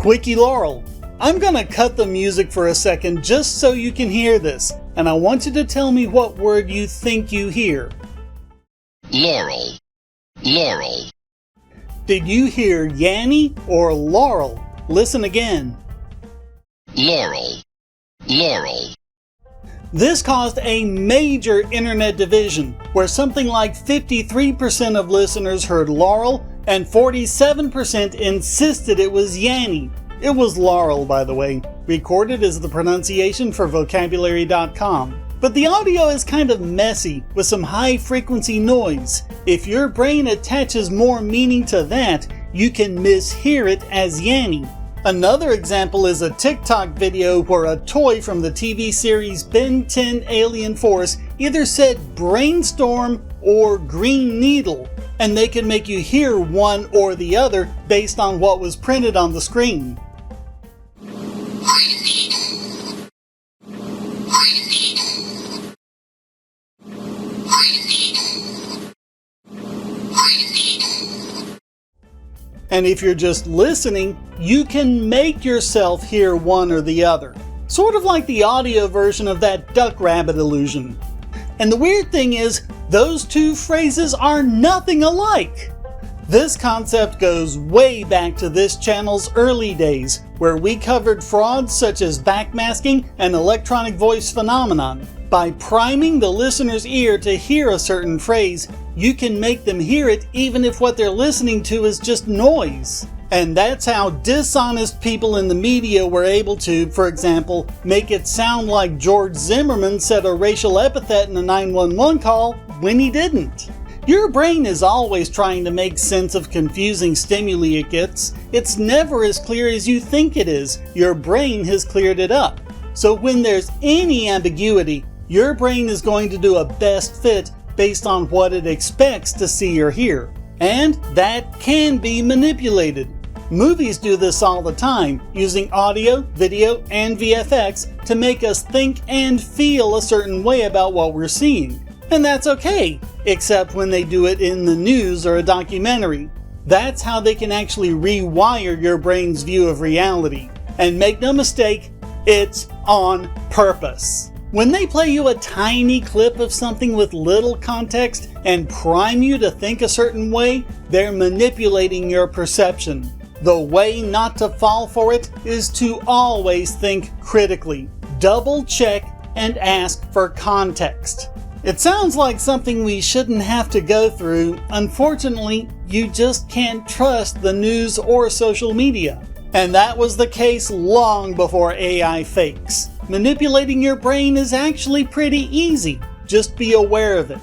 Quickie Laurel. I'm gonna cut the music for a second just so you can hear this, and I want you to tell me what word you think you hear. Laurel, Laurel. Did you hear yanny or Laurel? Listen again. Laurel, Laurel. This caused a major internet division, where something like 53% of listeners heard Laurel and 47% insisted it was yanny. It was Laurel, by the way, recorded as the pronunciation for vocabulary.com. But the audio is kind of messy, with some high-frequency noise. If your brain attaches more meaning to that, you can mishear it as yanny. Another example is a TikTok video where a toy from the TV series Ben 10 Alien Force either said Brainstorm or Green Needle, and they can make you hear one or the other based on what was printed on the screen. And if you're just listening, you can make yourself hear one or the other. Sort of like the audio version of that duck-rabbit illusion. And the weird thing is, those two phrases are nothing alike. This concept goes way back to this channel's early days, where we covered frauds such as backmasking and electronic voice phenomenon. By priming the listener's ear to hear a certain phrase, you can make them hear it even if what they're listening to is just noise. And that's how dishonest people in the media were able to, for example, make it sound like George Zimmerman said a racial epithet in a 911 call when he didn't. Your brain is always trying to make sense of confusing stimuli it gets. It's never as clear as you think it is. Your brain has cleared it up. So when there's any ambiguity, your brain is going to do a best fit based on what it expects to see or hear. And that can be manipulated. Movies do this all the time, using audio, video, and VFX to make us think and feel a certain way about what we're seeing. And that's okay, except when they do it in the news or a documentary. That's how they can actually rewire your brain's view of reality. And make no mistake, it's on purpose. When they play you a tiny clip of something with little context and prime you to think a certain way, they're manipulating your perception. The way not to fall for it is to always think critically. Double check and ask for context. It sounds like something we shouldn't have to go through. Unfortunately, you just can't trust the news or social media. And that was the case long before AI fakes. Manipulating your brain is actually pretty easy. Just be aware of it.